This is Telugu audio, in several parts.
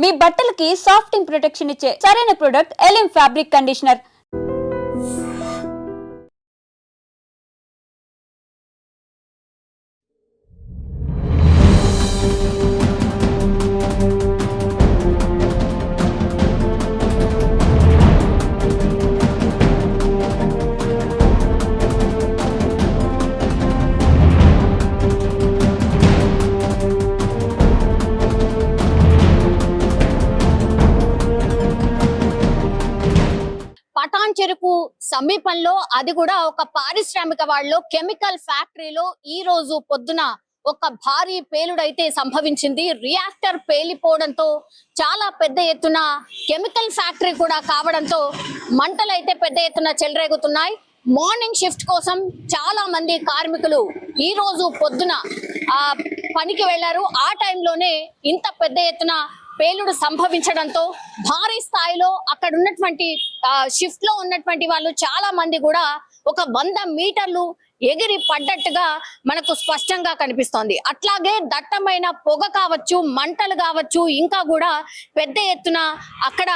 మీ బట్టలకి సాఫ్టింగ్ ప్రొటెక్షన్ ఇచ్చే సరైన ప్రొడక్ట్ ఎలిమ్ ఫ్యాబ్రిక్ కండిషనర్. పటాన్ చెరుకు సమీపంలో, అది కూడా ఒక పారిశ్రామిక వాళ్ళలో కెమికల్ ఫ్యాక్టరీలో ఈ రోజు పొద్దున ఒక భారీ పేలుడైతే సంభవించింది. రియాక్టర్ పేలిపోవడంతో చాలా పెద్ద ఎత్తున కెమికల్ ఫ్యాక్టరీ కూడా కావడంతో మంటలు అయితే పెద్ద ఎత్తున చెలరేగుతున్నాయి. మార్నింగ్ షిఫ్ట్ కోసం చాలా మంది కార్మికులు ఈ రోజు పొద్దున పనికి వెళ్లారు. ఆ టైంలోనే ఇంత పెద్ద ఎత్తున పేలుడు సంభవించడంతో భారీ స్థాయిలో అక్కడ ఉన్నటువంటి షిఫ్ట్ లో ఉన్నటువంటి వాళ్ళు చాలా మంది కూడా ఒక 100 మీటర్లు ఎగిరి పడ్డట్టుగా మనకు స్పష్టంగా కనిపిస్తోంది. అట్లాగే దట్టమైన పొగ కావచ్చు, మంటలు కావచ్చు, ఇంకా కూడా పెద్ద ఎత్తున అక్కడ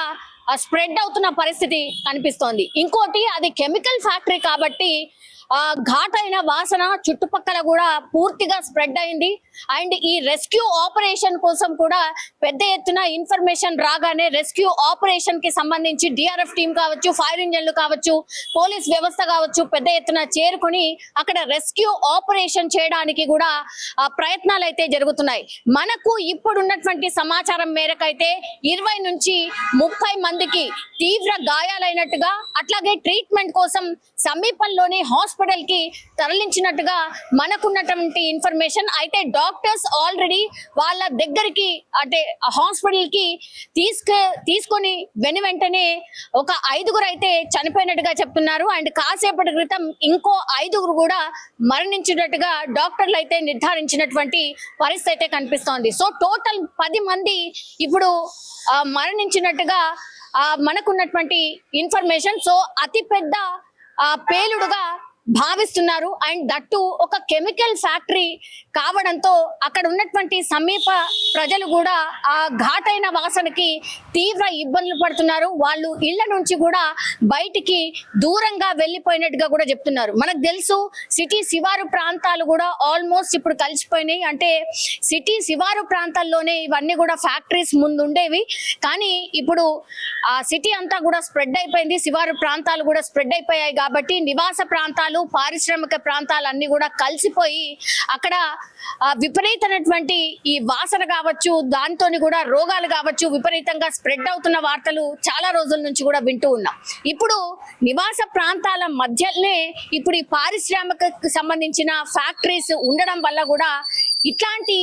స్ప్రెడ్ అవుతున్న పరిస్థితి కనిపిస్తోంది. ఇంకోటి, అది కెమికల్ ఫ్యాక్టరీ కాబట్టి ఘాటైన వాసన చుట్టుపక్కల కూడా పూర్తిగా స్ప్రెడ్ అయింది. అండ్ ఈ రెస్క్యూ ఆపరేషన్ కోసం కూడా పెద్ద ఎత్తున ఇన్ఫర్మేషన్ రాగానే రెస్క్యూ ఆపరేషన్ కి సంబంధించి డిఆర్ఎఫ్ టీం కావచ్చు, ఫైర్ ఇంజన్లు కావచ్చు, పోలీస్ వ్యవస్థ కావచ్చు పెద్ద ఎత్తున చేరుకుని అక్కడ రెస్క్యూ ఆపరేషన్ చేయడానికి కూడా ప్రయత్నాలు అయితే జరుగుతున్నాయి. మనకు ఇప్పుడున్నటువంటి సమాచారం మేరకైతే 20 నుంచి 30 మందికి తీవ్ర గాయాలైనట్టుగా, అట్లాగే ట్రీట్మెంట్ కోసం సమీపంలోని హాస్పిటల్ కి తరలించినట్టుగా మనకున్నటువంటి ఇన్ఫర్మేషన్. అయితే డాక్టర్స్ ఆల్రెడీ వాళ్ళ దగ్గరికి అంటే హాస్పిటల్ కి తీసుకొని వెంటనే ఒక 5గురు అయితే చనిపోయినట్టుగా చెప్తున్నారు. అండ్ కాసేపటి క్రితం ఇంకో 5గురు కూడా మరణించినట్టుగా డాక్టర్లు అయితే నిర్ధారించినటువంటి పరిస్థితి అయితే కనిపిస్తోంది. సో టోటల్ 10 మంది ఇప్పుడు మరణించినట్టుగా మనకున్నటువంటి ఇన్ఫర్మేషన్. సో అతి పెద్ద పేలుడుగా భావిస్తున్నారు. అండ్ దట్టు ఒక కెమికల్ ఫ్యాక్టరీ కావడంతో అక్కడ ఉన్నటువంటి సమీప ప్రజలు కూడా ఆ ఘాటైన వాసనకి తీవ్ర ఇబ్బందులు పడుతున్నారు. వాళ్ళు ఇళ్ల నుంచి కూడా బయటికి దూరంగా వెళ్ళిపోయినట్టుగా కూడా చెప్తున్నారు. మనకు తెలుసు సిటీ శివారు ప్రాంతాలు కూడా ఆల్మోస్ట్ ఇప్పుడు కలిసిపోయినాయి. అంటే సిటీ శివారు ప్రాంతాల్లోనే ఇవన్నీ కూడా ఫ్యాక్టరీస్ ముందు ఉండేవి, కానీ ఇప్పుడు ఆ సిటీ అంతా కూడా స్ప్రెడ్ అయిపోయింది. శివారు ప్రాంతాలు కూడా స్ప్రెడ్ అయిపోయాయి కాబట్టి నివాస ప్రాంతాలు, పారిశ్రామిక ప్రాంతాలు అన్ని కూడా కలిసిపోయి అక్కడ విపరీతమైనటువంటి ఈ వాసన కావచ్చు, దాంతో కూడా రోగాలు కావచ్చు విపరీతంగా స్ప్రెడ్ అవుతున్న వార్తలు చాలా రోజుల నుంచి కూడా వింటూ ఉన్నాం. ఇప్పుడు నివాస ప్రాంతాల మధ్యనే ఇప్పుడు ఈ పారిశ్రామిక సంబంధించిన ఫ్యాక్టరీస్ ఉండడం వల్ల కూడా ఇట్లాంటి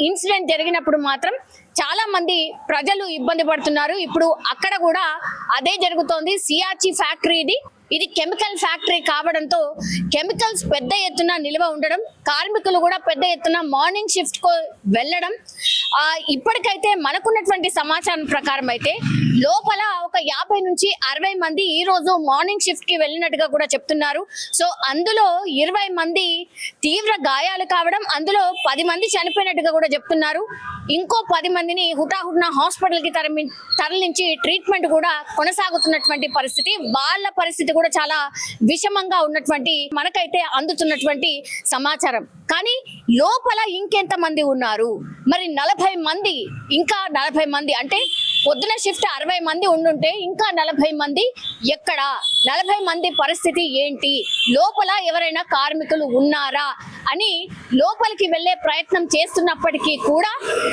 ఇన్సిడెంట్ జరిగినప్పుడు మాత్రం చాలా మంది ప్రజలు ఇబ్బంది పడుతున్నారు. ఇప్పుడు అక్కడ కూడా అదే జరుగుతోంది. సియాచి ఫ్యాక్టరీ ఇది కెమికల్ ఫ్యాక్టరీ కావడంతో కెమికల్స్ పెద్ద ఎత్తున నిల్వ ఉండడం, కార్మికులు కూడా పెద్ద ఎత్తున మార్నింగ్ షిఫ్ట్ కు వెళ్ళడం. ఇప్పటికైతే మనకున్నటువంటి సమాచారం ప్రకారం అయితే లోపల ఒక 50 నుంచి 60 మంది ఈ రోజు మార్నింగ్ షిఫ్ట్ కి వెళ్ళినట్టుగా కూడా చెప్తున్నారు. సో అందులో 20 మంది తీవ్ర గాయాలు కావడం, అందులో 10 మంది చనిపోయినట్టుగా కూడా చెప్తున్నారు. ఇంకో 10 మందిని హుటాహుటిన హాస్పిటల్ కి తరలించి ట్రీట్మెంట్ కూడా కొనసాగుతున్నటువంటి పరిస్థితి. వాళ్ళ పరిస్థితి కూడా చాలా విషమంగా ఉన్నటువంటి మనకైతే అందుతున్నటువంటి సమాచారం. కానీ లోపల ఇంకెంత మంది ఉన్నారు మరి? 40 మంది, ఇంకా 40 మంది అంటే పొద్దున షిఫ్ట్ 60 మంది ఉండుంటే ఇంకా 40 మంది ఎక్కడ? 40 మంది పరిస్థితి ఏంటి? లోపల ఎవరైనా కార్మికులు ఉన్నారా అని లోపలికి వెళ్లే ప్రయత్నం చేస్తున్నప్పటికీ కూడా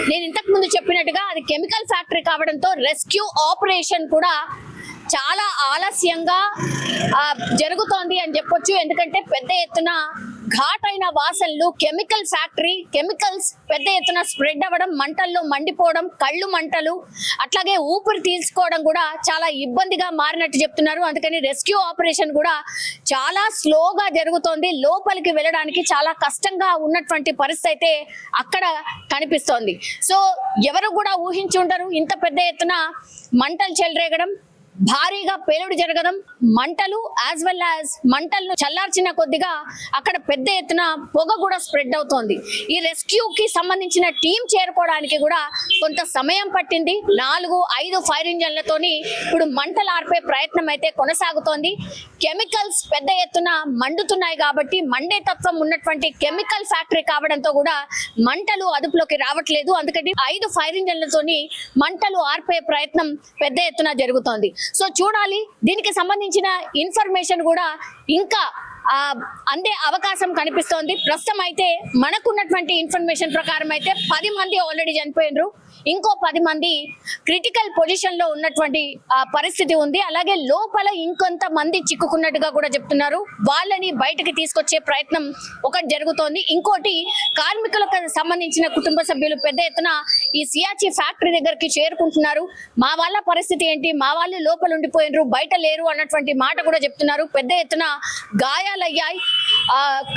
నేను ఇంతకు ముందు చెప్పినట్టుగా అది కెమికల్ ఫ్యాక్టరీ కావడంతో రెస్క్యూ ఆపరేషన్ కూడా చాలా ఆలస్యంగా జరుగుతోంది అని చెప్పొచ్చు. ఎందుకంటే పెద్ద ఎత్తున ఘాటైన వాసనలు, కెమికల్ ఫ్యాక్టరీ, కెమికల్స్ పెద్ద ఎత్తున స్ప్రెడ్ అవ్వడం, మంటల్లో మండిపోవడం, కళ్ళు మంటలు, అట్లాగే ఊపిరి తీసుకోవడం కూడా చాలా ఇబ్బందిగా మారినట్టు చెప్తున్నారు. అందుకని రెస్క్యూ ఆపరేషన్ కూడా చాలా స్లోగా జరుగుతోంది. లోపలికి వెళ్ళడానికి చాలా కష్టంగా ఉన్నటువంటి పరిస్థితి అయితే అక్కడ కనిపిస్తోంది. సో ఎవరు కూడా ఊహించి ఉండరు ఇంత పెద్ద ఎత్తున మంటలు చెలరేగడం, భారీగా పేలుడు జరగడం, మంటలు యాజ్ వెల్ యాజ్ మంటలను చల్లార్చిన కొద్దిగా అక్కడ పెద్ద ఎత్తున పొగ కూడా స్ప్రెడ్ అవుతోంది. ఈ రెస్క్యూకి సంబంధించిన టీం చేరుకోవడానికి కూడా కొంత సమయం పట్టింది. 4-5 ఫైర్ ఇంజన్లతోని ఇప్పుడు మంటలు ఆర్పే ప్రయత్నం అయితే కొనసాగుతోంది. కెమికల్స్ పెద్ద ఎత్తున మండుతున్నాయి కాబట్టి మండే తత్వం ఉన్నటువంటి కెమికల్ ఫ్యాక్టరీ కావడంతో కూడా మంటలు అదుపులోకి రావట్లేదు. అందుకని 5 ఫైర్ ఇంజన్లతోని మంటలు ఆర్పే ప్రయత్నం పెద్ద ఎత్తున జరుగుతోంది. సో చూడాలి, దీనికి సంబంధించిన ఇన్ఫర్మేషన్ కూడా ఇంకా అందే అవకాశం కనిపిస్తోంది. ప్రస్తుతం అయితే మనకున్నటువంటి ఇన్ఫర్మేషన్ ప్రకారం అయితే 10 మంది ఆల్రెడీ చనిపోయినరు, ఇంకో 10 మంది క్రిటికల్ పొజిషన్ లో ఉన్నటువంటి పరిస్థితి ఉంది. అలాగే లోపల ఇంకొంత మంది చిక్కుకున్నట్టుగా కూడా చెప్తున్నారు. వాళ్ళని బయటకి తీసుకొచ్చే ప్రయత్నం ఒకటి జరుగుతోంది. ఇంకోటి, కార్మికులకు సంబంధించిన కుటుంబ సభ్యులు పెద్ద ఎత్తున ఈ సియాచి ఫ్యాక్టరీ దగ్గరికి చేరుకుంటున్నారు. మా వాళ్ళ పరిస్థితి ఏంటి, మా వాళ్ళు లోపల ఉండిపోయినరు, బయట లేరు అన్నటువంటి మాట కూడా చెప్తున్నారు. పెద్ద ఎత్తున గాయాలయ్యాయి,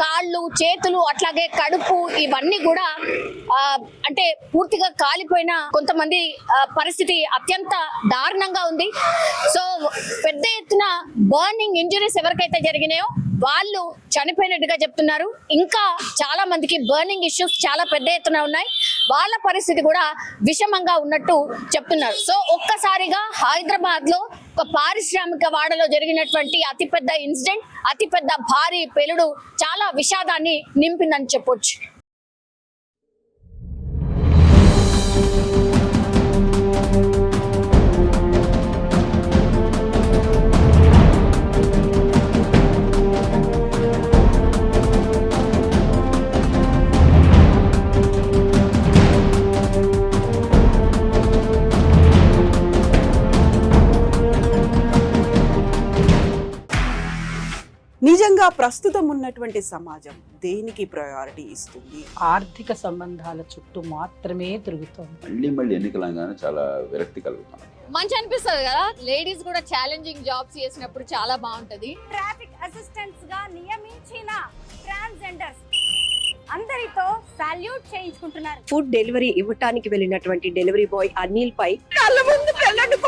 కాళ్ళు, చేతులు, అట్లాగే కడుపు, ఇవన్నీ కూడా అంటే పూర్తిగా కాలిపోయిన కొంతమంది పరిస్థితి అత్యంత దారుణంగా ఉంది. సో పెద్ద ఎత్తున బర్నింగ్ ఇంజరీస్ ఎవరికైతే జరిగినాయో వాళ్ళు చనిపోయినట్టుగా చెప్తున్నారు. ఇంకా చాలా మందికి బర్నింగ్ ఇష్యూస్ చాలా పెద్ద ఎత్తున ఉన్నాయి, వాళ్ళ పరిస్థితి కూడా విషమంగా ఉన్నట్టు చెప్తున్నారు. సో ఒక్కసారిగా హైదరాబాద్ లో ఒక పారిశ్రామిక వాడలో జరిగినటువంటి అతిపెద్ద ఇన్సిడెంట్, అతిపెద్ద భారీ పేలుడు చాలా విషాదాన్ని నింపిందని చెప్పొచ్చు. నిజంగా ప్రస్తుతం ఉన్నటువంటి సమాజం దేనికి ప్రయారిటీ ఇస్తుంది? ఆర్థిక సంబంధాల చుట్టూ మాత్రమే తిరుగుతోంది. మళ్ళీ ఎన్నికలంగానే చాలా విరక్తి కలుగుతాను. మంచి అనిపిస్తుంది కదా, లేడీస్ కూడా ఛాలెంజింగ్ జాబ్స్ చేసినప్పుడు చాలా బాగుంటది. ట్రాఫిక్ అసిస్టెంట్స్ గా నియమించిన ట్రాన్స్జెండర్స్ అందరితో సాల్యూట్ చేయించుకుంటున్నారు. ఫుడ్ డెలివరీ ఇవ్వటానికి వెళ్ళినటువంటి డెలివరీ బాయ్ అనిల్ పై కళ్ళ ముందు పెళ్ళండి